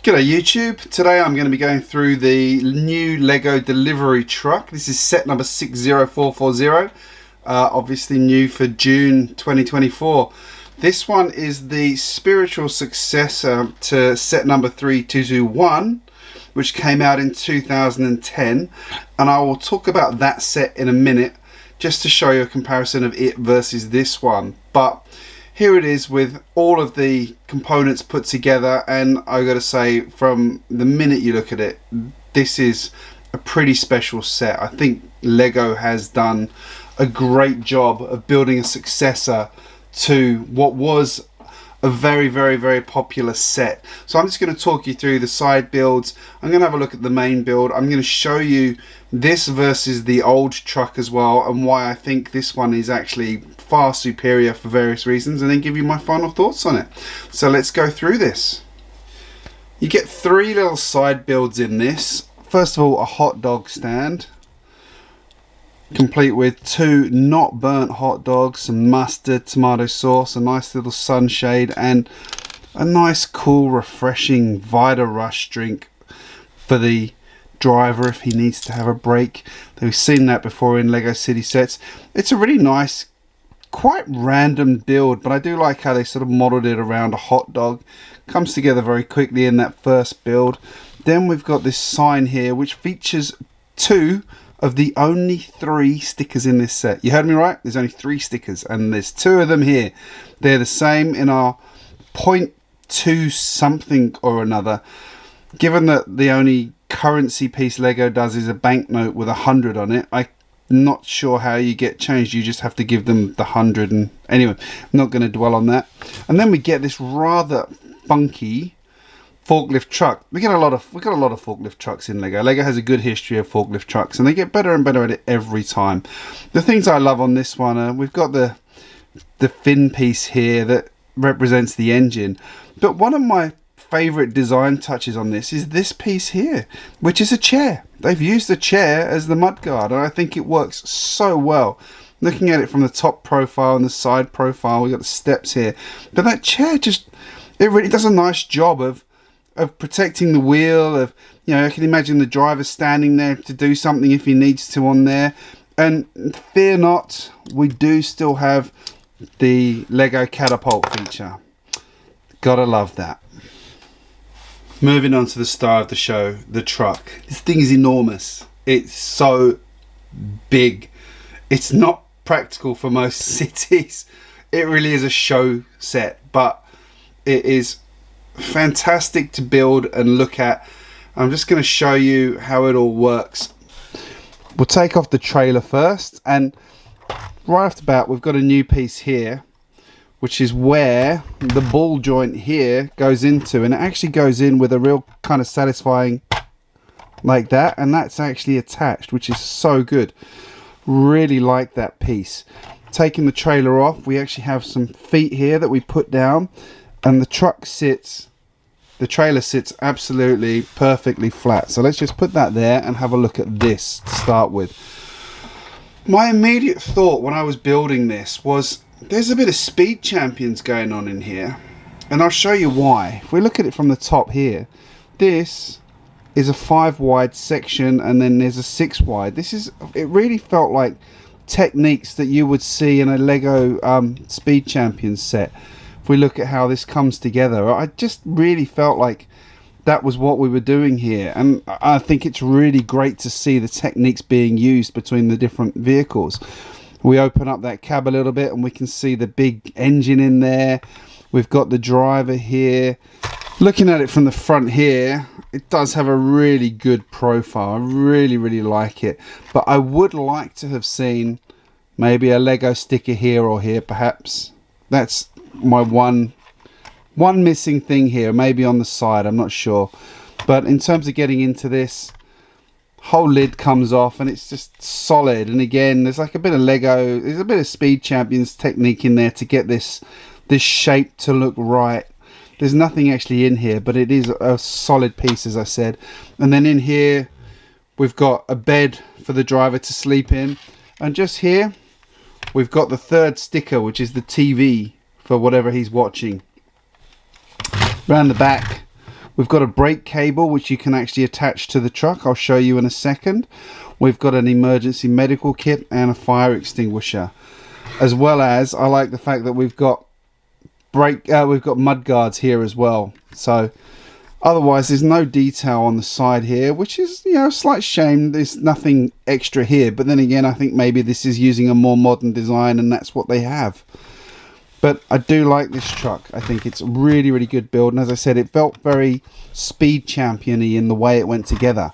G'day YouTube. Today I'm going to be going through the new Lego delivery truck. This is set number 60440, obviously new for June 2024. This one is the spiritual successor to set number 3221, which came out in 2010, and I will talk about that set in a minute just to show you a comparison of it versus this one. But here it is with all of the components put together, and I gotta say, from the minute you look at it, this is a pretty special set. I think Lego has done a great job of building a successor to what was a very popular set. So I'm just going to talk you through the side builds. I'm going to have a look at the main build. I'm going to show you this versus the old truck as well, and why I think this one is actually far superior for various reasons, and then give you my final thoughts on it. So let's go through this. You get three little side builds in this. First of all, a hot dog stand, complete with two not burnt hot dogs, some mustard, tomato sauce, a nice little sunshade, and a nice cool refreshing Vita Rush drink for the driver if he needs to have a break. We've seen that before in Lego City sets. It's a really nice, quite random build, but I do like how they sort of modeled it around a hot dog. Comes together very quickly in that first build. Then we've got this sign here which features two of the only three stickers in this set. You heard me right, there's only three stickers, and there's two of them here. They're the same in our 0.2 something or another. Given that the only currency piece Lego does is a banknote with 100 on it, I'm not sure how you get changed. You just have to give them the 100, and anyway, I'm not going to dwell on that. And then we get this rather funky forklift truck. We got a lot of forklift trucks in Lego. Lego has a good history of forklift trucks, and they get better and better at it every time. The things I love on this one are we've got the fin piece here that represents the engine, but one of my favorite design touches on this is this piece here, which is a chair. They've used a chair as the mudguard, and I think it works so well. Looking at it from the top profile and the side profile, we've got the steps here, but that chair just, it really does a nice job of protecting the wheel. Of, you know, I can imagine the driver standing there to do something if he needs to on there. And fear not, we do still have the Lego Catapult feature. Gotta love that. Moving on to the star of the show, the truck. This thing is enormous. It's so big. It's not practical for most cities. It really is a show set, but it is fantastic to build and look at. I'm just going to show you how it all works. We'll take off the trailer first, and right off the bat we've got a new piece here, which is where the ball joint here goes into, and it actually goes in with a real kind of satisfying like that, and that's actually attached, which is so good. Really like that piece. Taking the trailer off, we actually have some feet here that we put down, and the trailer sits absolutely perfectly flat. So let's just put that there and have a look at this to start with. My immediate thought when I was building this was, there's a bit of Speed Champions going on in here, and I'll show you why. If we look at it from the top here, this is a 5 wide section, and then there's a 6 wide. It really felt like techniques that you would see in a Lego Speed Champions set. We look at how this comes together, I just really felt like that was what we were doing here, and I think it's really great to see the techniques being used between the different vehicles. We open up that cab a little bit and we can see the big engine in there. We've got the driver here. Looking at it from the front here, it does have a really good profile. I really like it, but I would like to have seen maybe a Lego sticker here or here perhaps. That's my one missing thing here, maybe on the side, I'm not sure. But in terms of getting into this, whole lid comes off and it's just solid. And again, there's like a bit of Lego, there's a bit of Speed Champions technique in there to get this shape to look right. There's nothing actually in here, but it is a solid piece, as I said. And then in here we've got a bed for the driver to sleep in, and just here we've got the third sticker, which is the TV for whatever he's watching. Around the back We've got a brake cable which you can actually attach to the truck. I'll show you in a second. We've got an emergency medical kit and a fire extinguisher, as well as I like the fact that we've got mud guards here as well. So otherwise there's no detail on the side here, which is, you know, a slight shame. There's nothing extra here, but then again, I think maybe this is using a more modern design and that's what they have. But I do like this truck. I think it's a really, really good build, and as I said, it felt very Speed Champion-y in the way it went together.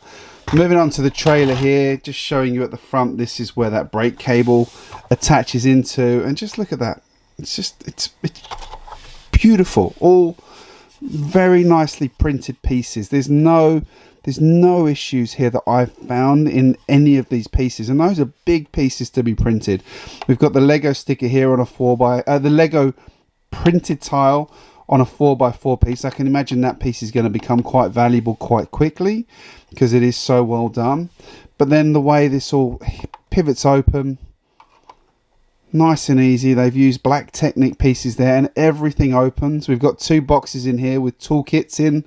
Moving on to the trailer here, just showing you at the front, this is where that brake cable attaches into, and just look at that. It's beautiful. All very nicely printed pieces. There's no issues here that I've found in any of these pieces, and those are big pieces to be printed. We've got the Lego sticker here on a the Lego printed tile on a 4x4 piece. I can imagine that piece is going to become quite valuable quite quickly because it is so well done. But then the way this all pivots open, nice and easy. They've used black Technic pieces there, and everything opens. We've got 2 boxes in here with toolkits in.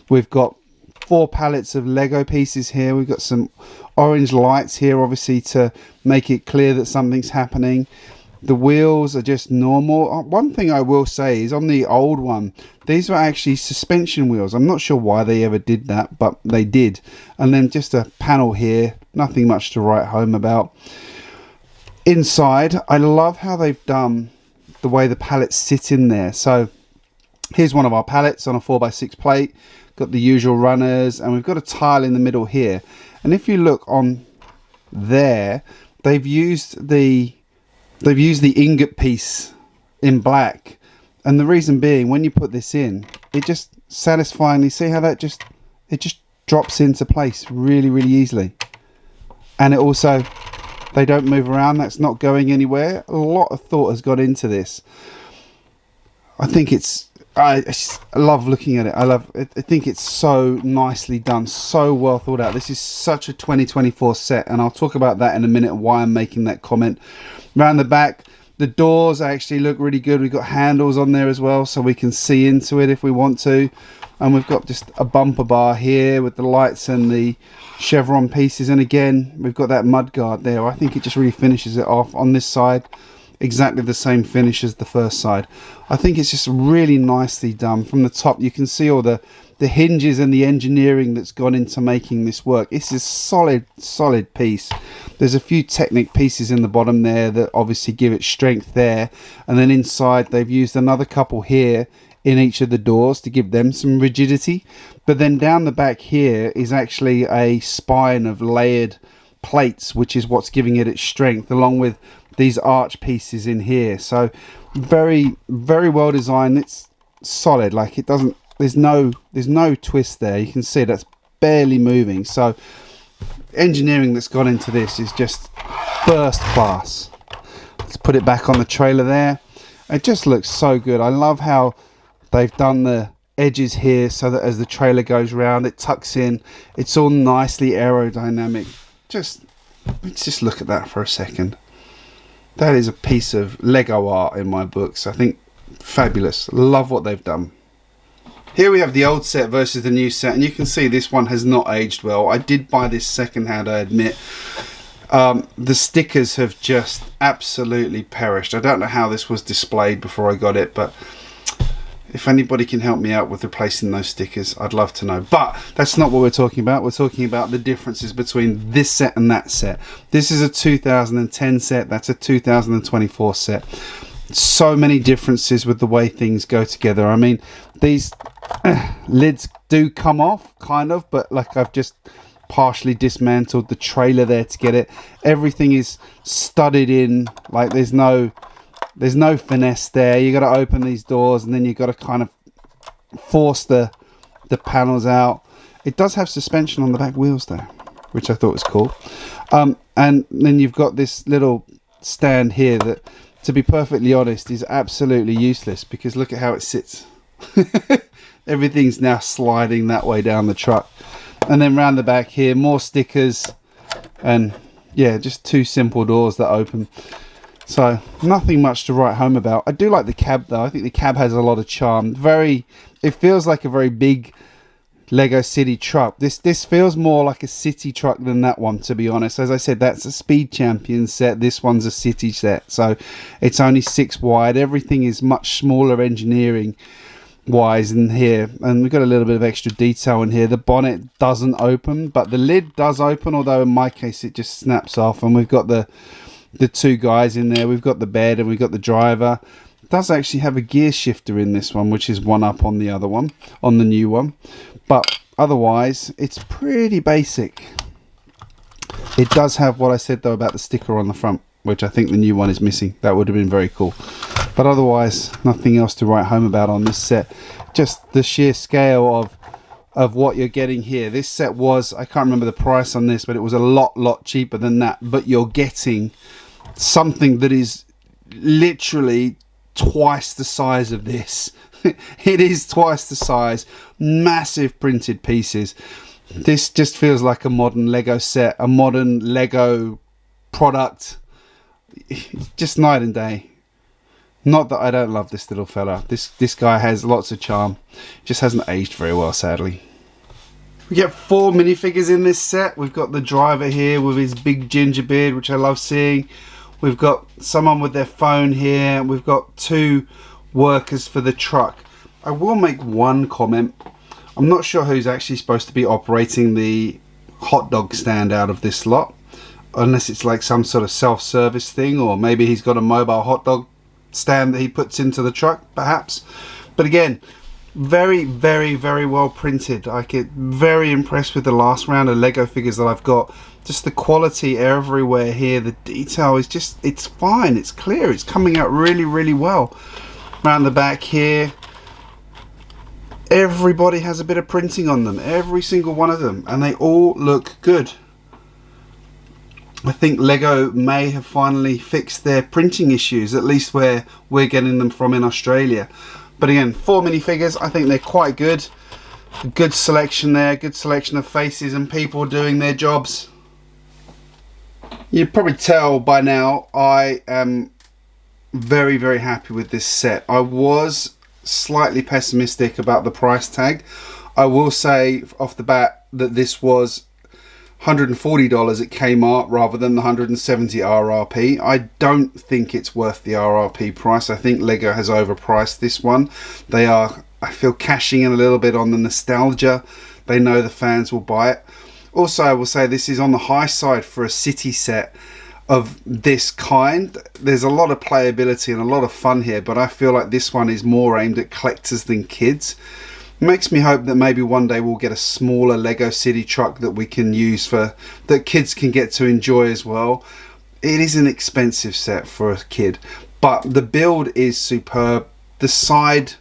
We've got 4 pallets of Lego pieces here. We've got some orange lights here, obviously, to make it clear that something's happening. The wheels are just normal. One thing I will say is on the old one, these were actually suspension wheels. I'm not sure why they ever did that, but they did. And then just a panel here, nothing much to write home about. Inside, I love how they've done the way the pallets sit in there. So here's one of our pallets on a 4x6 plate. Got the usual runners, and we've got a tile in the middle here. And if you look on there, they've used the ingot piece in black, and the reason being, when you put this in, it just satisfyingly, see how that just drops into place really, really easily. And it also, they don't move around. That's not going anywhere. A lot of thought has gone into this. I think I love looking at it. I think it's so nicely done, so well thought out. This is such a 2024 set, and I'll talk about that in a minute, why I'm making that comment. Around the back, the doors actually look really good. We've got handles on there as well, so we can see into it if we want to. And we've got just a bumper bar here with the lights and the chevron pieces. And again, we've got that mud guard there. I think it just really finishes it off on this side. Exactly the same finish as the first side. I think it's just really nicely done. From the top, you can see all the hinges and the engineering that's gone into making this work. It's a solid piece. There's a few Technic pieces in the bottom there that obviously give it strength there, and then inside they've used another couple here in each of the doors to give them some rigidity. But then down the back here is actually a spine of layered plates, which is what's giving it its strength, along with these arch pieces in here. So very, very well designed. It's solid. Like, it doesn't, there's no twist there. You can see that's barely moving. So engineering that's gone into this is just first class. Let's put it back on the trailer there. It just looks so good. I love how they've done the edges here so that as the trailer goes round, it tucks in. It's all nicely aerodynamic. Let's just look at that for a second. That is a piece of Lego art in my books. I think fabulous. Love what they've done. Here we have the old set versus the new set, and you can see this one has not aged well. I did buy this secondhand, I admit. The stickers have just absolutely perished. I don't know how this was displayed before I got it, but if anybody can help me out with replacing those stickers, I'd love to know. But that's not what we're talking about. We're talking about the differences between this set and that set. This is a 2010 set. That's a 2024 set. So many differences with the way things go together. I mean, these lids do come off, kind of, but like I've just partially dismantled the trailer there to get it. Everything is studded in. Like, there's no finesse there. You got to open these doors, and then you got to kind of force the panels out. It does have suspension on the back wheels though, which I thought was cool. And then you've got this little stand here that, to be perfectly honest, is absolutely useless, because look at how it sits. Everything's now sliding that way down the truck. And then round the back here, more stickers, and yeah, just 2 simple doors that open. So nothing much to write home about. I do like the cab though. I think the cab has a lot of charm. It feels like a very big Lego City truck. This feels more like a city truck than that one, to be honest. As I said, that's a Speed Champion set. This one's a city set, so it's only 6 wide. Everything is much smaller engineering wise in here, and we've got a little bit of extra detail in here. The bonnet doesn't open, but the lid does open, although in my case it just snaps off. And we've got the 2 guys in there. We've got the bed and we've got the driver. It does actually have a gear shifter in this one, which is one up on the other one, on the new one, but otherwise it's pretty basic. It does have what I said though about the sticker on the front, which I think the new one is missing. That would have been very cool. But otherwise, nothing else to write home about on this set. Just the sheer scale of what you're getting here. This set was, I can't remember the price on this, but it was a lot cheaper than that. But you're getting something that is literally twice the size of this. It is twice the size. Massive printed pieces. This just feels like a modern Lego set, a modern Lego product. Just night and day. Not that I don't love this little fella. This guy has lots of charm. Just hasn't aged very well, sadly. We get 4 minifigures in this set. We've got the driver here with his big ginger beard, which I love seeing. We've got someone with their phone here. We've got 2 workers for the truck. I will make one comment. I'm not sure who's actually supposed to be operating the hot dog stand out of this lot, unless it's like some sort of self-service thing, or maybe he's got a mobile hot dog stand that he puts into the truck, perhaps. But again, very well printed. I get very impressed with the last round of Lego figures that I've got. Just the quality everywhere here. The detail is just, it's fine, it's clear, it's coming out really well. Around the back here, everybody has a bit of printing on them, every single one of them, and they all look good. I think Lego may have finally fixed their printing issues, at least where we're getting them from in Australia. But again, 4 minifigures, I think they're quite good. A good selection there, good selection of faces and people doing their jobs. You'd probably tell by now I am very happy with this set. I was slightly pessimistic about the price tag. I will say off the bat that this was $140 at Kmart rather than the $170 RRP. I don't think it's worth the RRP price. I think Lego has overpriced this one. They are, I feel, cashing in a little bit on the nostalgia. They know the fans will buy it. Also, I will say this is on the high side for a city set of this kind. There's a lot of playability and a lot of fun here, but I feel like this one is more aimed at collectors than kids. Makes me hope that maybe one day we'll get a smaller Lego City truck that we can use for, that kids can get to enjoy as well. It is an expensive set for a kid, but the build is superb. The side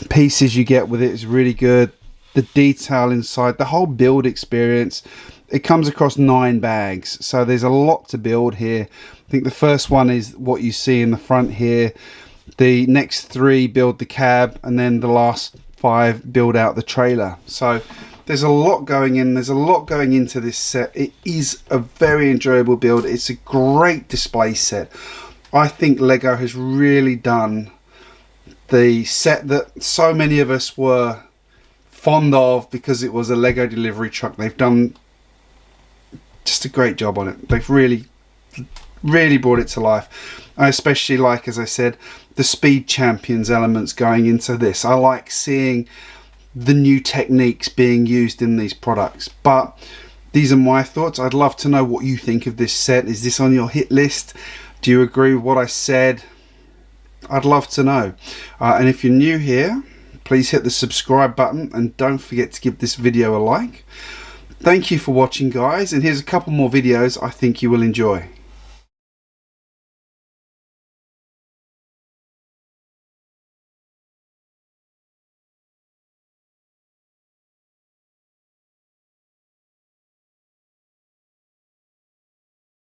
pieces you get with it is really good. The detail inside, the whole build experience, it comes across 9 bags, so there's a lot to build here. I think the first one is what you see in the front here. The next 3 build the cab, and then the last 5 build out the trailer. So there's a lot going in, there's a lot going into this set. It is a very enjoyable build. It's a great display set. I think Lego has really done the set that so many of us were fond of because it was a Lego delivery truck. They've done just a great job on it. They've really brought it to life. I especially like, as I said, the Speed Champions elements going into this. I like seeing the new techniques being used in these products. But these are my thoughts. I'd love to know what you think of this set. Is this on your hit list? Do you agree with what I said? I'd love to know. And if you're new here, please hit the subscribe button and don't forget to give this video a like. Thank you for watching, guys, and here's a couple more videos I think you will enjoy.